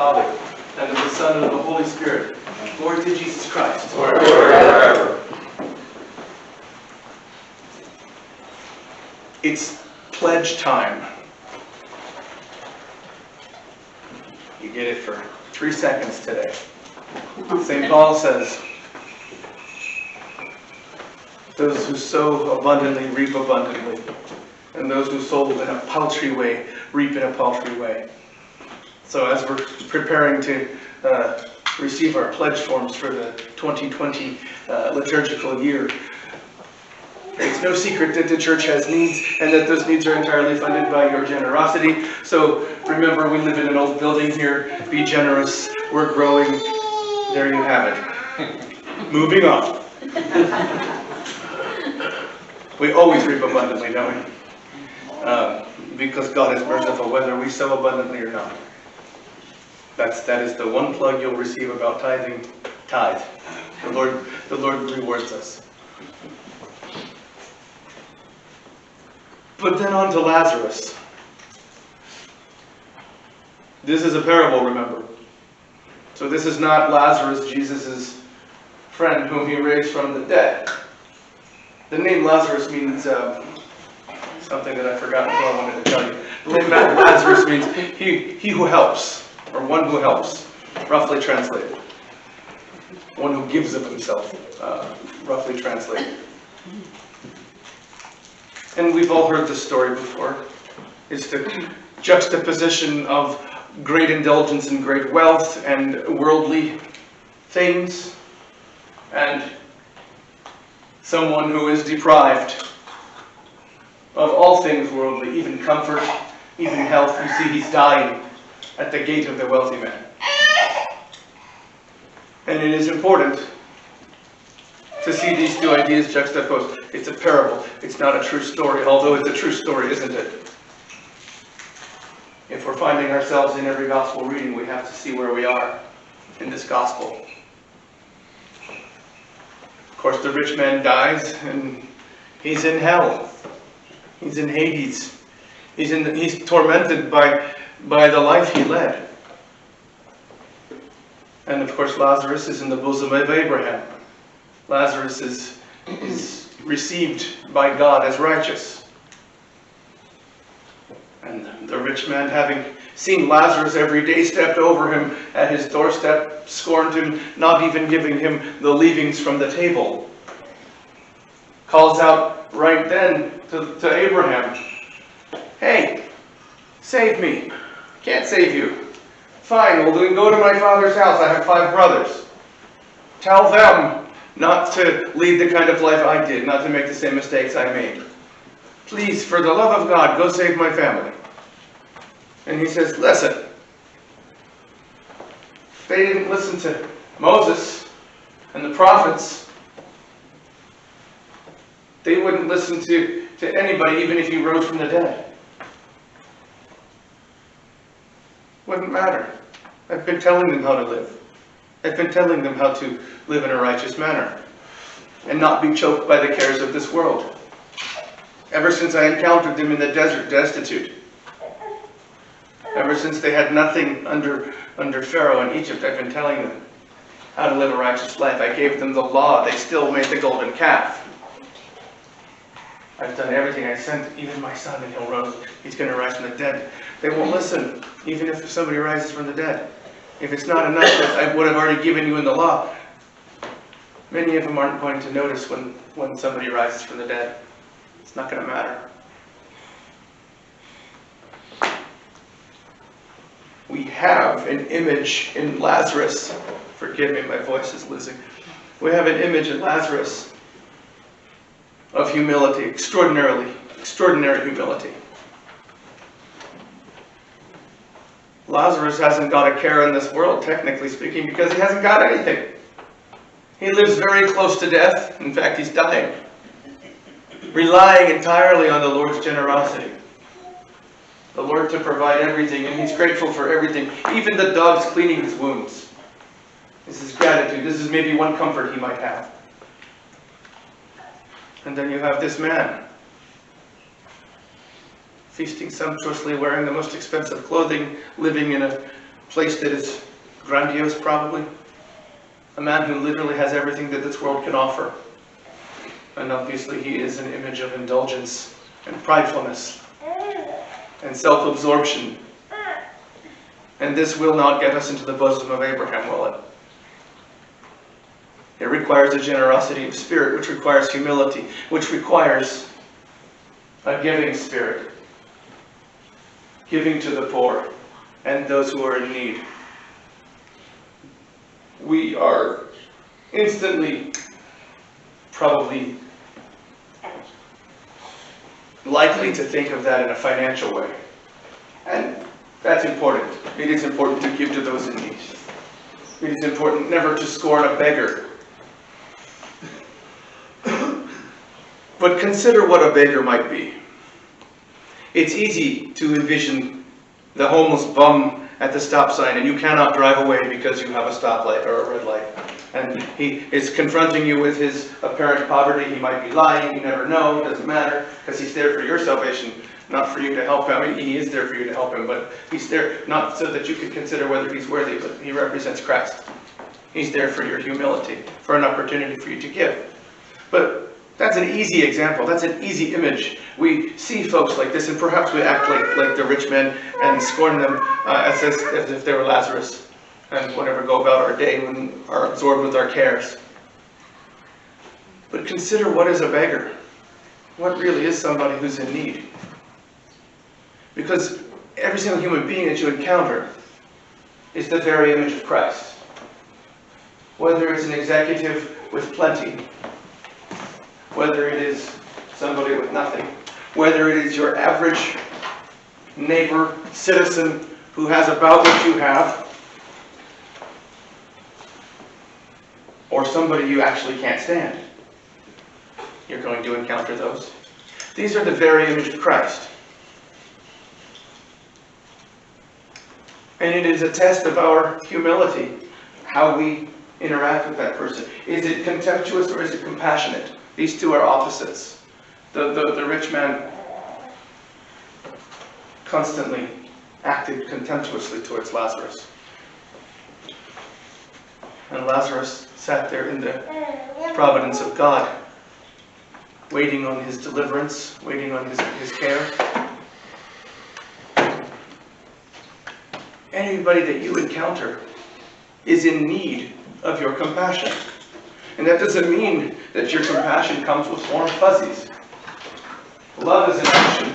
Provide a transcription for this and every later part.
Father, and of the Son, and of the Holy Spirit. Glory to Jesus Christ. Forever. It's pledge time. You get it for 3 seconds today. St. Paul says, those who sow abundantly reap abundantly, and those who sow in a paltry way reap in a paltry way. So as we're preparing to receive our pledge forms for the 2020 liturgical year, it's no secret that the church has needs, and that those needs are entirely funded by your generosity. So remember, we live in an old building here. Be generous. We're growing. There you have it. Moving on. We always reap abundantly, don't we? Because God is merciful, whether we sow abundantly or not. That is the one plug you'll receive about tithing. Tithe. The Lord rewards us. But then on to Lazarus. This is a parable, remember. So this is not Lazarus, Jesus' friend whom he raised from the dead. The name Lazarus means something that I forgot until I wanted to tell you. The name Lazarus means he who helps, or one who helps, roughly translated. One who gives of himself, roughly translated. And we've all heard this story before. It's the juxtaposition of great indulgence and great wealth and worldly things, and someone who is deprived of all things worldly, even comfort, even health. You see, he's dying at the gate of the wealthy man. And it is important to see these two ideas juxtaposed. It's a parable. It's not a true story, although it's a true story, isn't it? If we're finding ourselves in every gospel reading, we have to see where we are in this gospel. Of course, the rich man dies, and he's in hell. He's in Hades. He's tormented by the life he led. And of course, Lazarus is in the bosom of Abraham. Lazarus is received by God as righteous. And the rich man, having seen Lazarus every day, stepped over him at his doorstep, scorned him, not even giving him the leavings from the table. Calls out right then to Abraham, "Hey, save me." "Can't save you." "Fine, well then go to my father's house. I have 5 brothers. Tell them not to lead the kind of life I did, not to make the same mistakes I made. Please, for the love of God, go save my family." And he says, "Listen, they didn't listen to Moses and the prophets. They wouldn't listen to anybody, even if he rose from the dead. Wouldn't matter. I've been telling them how to live. I've been telling them how to live in a righteous manner and not be choked by the cares of this world. Ever since I encountered them in the desert, destitute. Ever since they had nothing under Pharaoh in Egypt, I've been telling them how to live a righteous life. I gave them the law. They still made the golden calf. I've done everything. I sent even my son, and he's going to rise from the dead. They won't listen, even if somebody rises from the dead. If it's not enough that I would have already given you in the law, many of them aren't going to notice when somebody rises from the dead. It's not going to matter. We have an image in Lazarus. Forgive me, my voice is losing. We have an image in Lazarus of humility, extraordinary humility. Lazarus hasn't got a care in this world, technically speaking, because he hasn't got anything. He lives very close to death. In fact, he's dying, relying entirely on the Lord's generosity. The Lord to provide everything, and he's grateful for everything, even the dogs cleaning his wounds. This is gratitude. This is maybe one comfort he might have. And then you have this man, feasting sumptuously, wearing the most expensive clothing, living in a place that is grandiose, probably. A man who literally has everything that this world can offer. And obviously he is an image of indulgence and pridefulness and self-absorption. And this will not get us into the bosom of Abraham, will it? It requires a generosity of spirit, which requires humility, which requires a giving spirit. Giving to the poor and those who are in need. We are instantly, probably, likely to think of that in a financial way. And that's important. It is important to give to those in need. It is important never to scorn a beggar. But consider what a beggar might be. It's easy to envision the homeless bum at the stop sign, and you cannot drive away because you have a stoplight or a red light. And he is confronting you with his apparent poverty. He might be lying, you never know, it doesn't matter, because he's there for your salvation, not for you to help him. I mean, he is there for you to help him, but he's there not so that you can consider whether he's worthy, but he represents Christ. He's there for your humility, for an opportunity for you to give. But that's an easy example. That's an easy image. We see folks like this, and perhaps we act like the rich men and scorn them as if they were Lazarus, and whatever, go about our day and are absorbed with our cares. But consider, what is a beggar? What really is somebody who's in need? Because every single human being that you encounter is the very image of Christ. Whether it's an executive with plenty, whether it is somebody with nothing, whether it is your average neighbor, citizen who has about what you have, or somebody you actually can't stand, you're going to encounter those. These are the very image of Christ. And it is a test of our humility, how we interact with that person. Is it contemptuous or is it compassionate? These two are opposites. The rich man constantly acted contemptuously towards Lazarus. And Lazarus sat there in the providence of God, waiting on his deliverance, waiting on his care. Anybody that you encounter is in need of your compassion. And that doesn't mean that your compassion comes with warm fuzzies. Love is an action.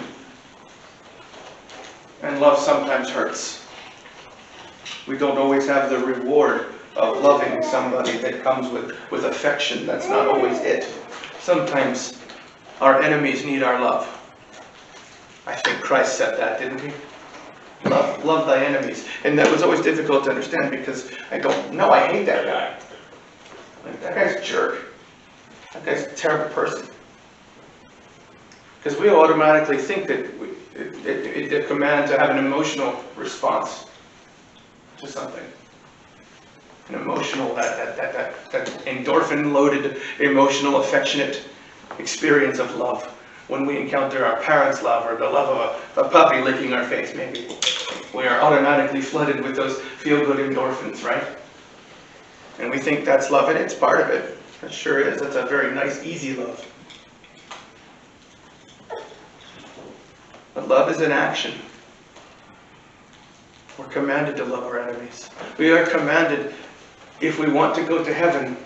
And love sometimes hurts. We don't always have the reward of loving somebody that comes with affection. That's not always it. Sometimes our enemies need our love. I think Christ said that, didn't he? Love thy enemies. And that was always difficult to understand, because I go, no, I hate that guy. Like, that guy's a jerk. That guy's a terrible person. Because we automatically think that it's a command to have an emotional response to something. An emotional, that endorphin-loaded, emotional, affectionate experience of love. When we encounter our parents' love, or the love of a puppy licking our face, maybe, we are automatically flooded with those feel-good endorphins, right? And we think that's love, and it's part of it. It sure is. It's a very nice, easy love. But love is an action. We're commanded to love our enemies. We are commanded, if we want to go to heaven,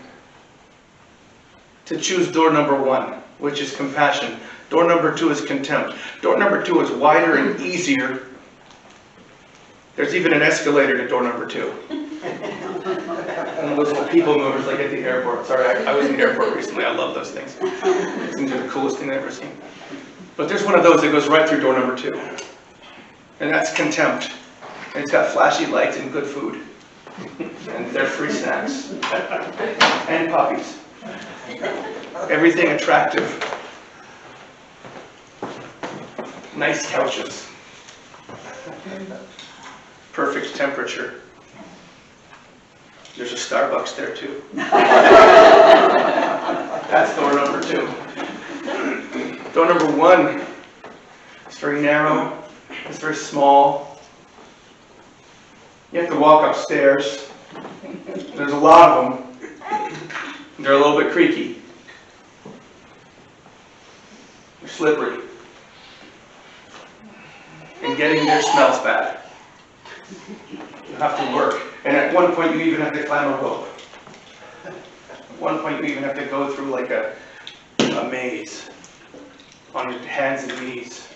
to choose door number 1, which is compassion. Door number 2 is contempt. Door number 2 is wider and easier. There's even an escalator to door number 2. And those little people movers like at the airport. Sorry, I was in the airport recently. I love those things. These are the coolest thing I've ever seen. But there's one of those that goes right through door number 2. And that's contempt. And it's got flashy lights and good food. And they're free snacks. And puppies. Everything attractive. Nice couches. Perfect temperature. There's a Starbucks there too. That's door number 2. Door number 1, it's very narrow, it's very small. You have to walk upstairs. There's a lot of them. They're a little bit creaky. They're slippery. And getting there smells bad. You have to work. And at one point you even have to climb a rope. At one point you even have to go through like a maze on your hands and knees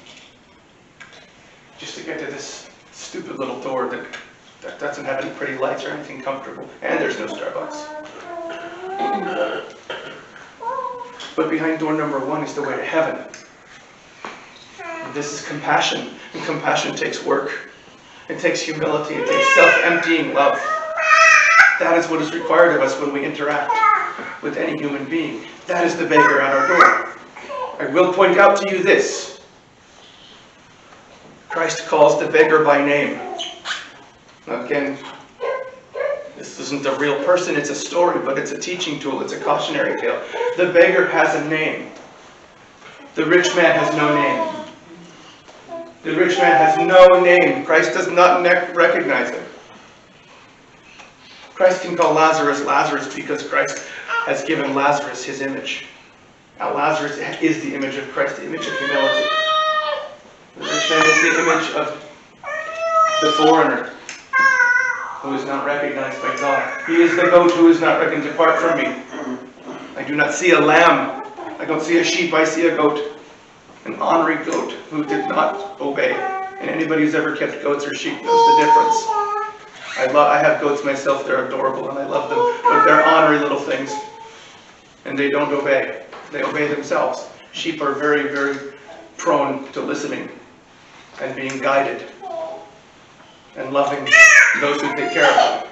just to get to this stupid little door that doesn't have any pretty lights or anything comfortable. And there's no Starbucks. But behind door number 1 is the way to heaven. And this is compassion. And compassion takes work. It takes humility. It takes self-emptying love. That is what is required of us when we interact with any human being. That is the beggar at our door. I will point out to you this. Christ calls the beggar by name. Again, this isn't a real person, it's a story, but it's a teaching tool, it's a cautionary tale. The beggar has a name. The rich man has no name. The rich man has no name. Christ does not recognize him. Christ can call Lazarus Lazarus because Christ has given Lazarus his image. Now Lazarus is the image of Christ, the image of humility. The rich man is the image of the foreigner who is not recognized by God. He is the goat who is not reckoned. Depart from me. I do not see a lamb. I don't see a sheep. I see a goat. An ornery goat who did not obey. And anybody who's ever kept goats or sheep knows the difference. I have goats myself. They're adorable and I love them. But they're ornery little things. And they don't obey. They obey themselves. Sheep are very, very prone to listening and being guided and loving those who take care of them.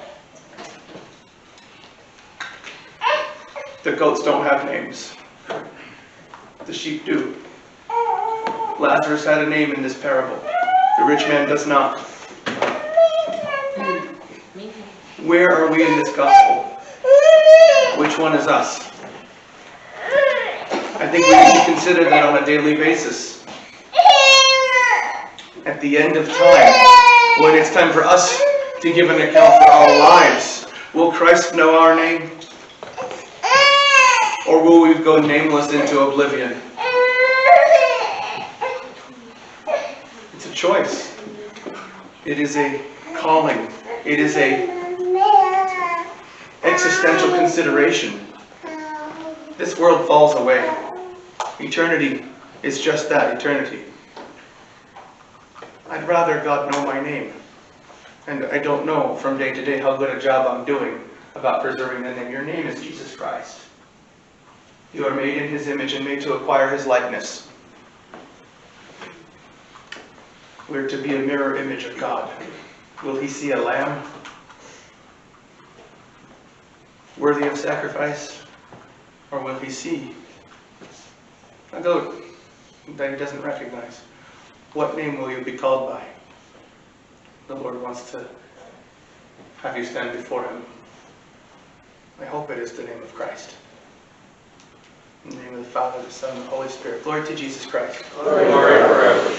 The goats don't have names. The sheep do. Lazarus had a name in this parable. The rich man does not. Where are we in this gospel? Which one is us? I think we need to consider that on a daily basis. At the end of time, when it's time for us to give an account for our lives, will Christ know our name? Or will we go nameless into oblivion? It's a choice. It is a calling. It is a existential consideration. This world falls away. Eternity is just that, eternity. I'd rather God know my name. And I don't know from day to day how good a job I'm doing about preserving the name. Your name is Jesus Christ. You are made in His image and made to acquire His likeness. We're to be a mirror image of God. Will He see a lamb worthy of sacrifice? Or will He see a goat that He doesn't recognize? What name will you be called by? The Lord wants to have you stand before Him. I hope it is the name of Christ. In the name of the Father, the Son, and the Holy Spirit. Glory to Jesus Christ. Glory forever.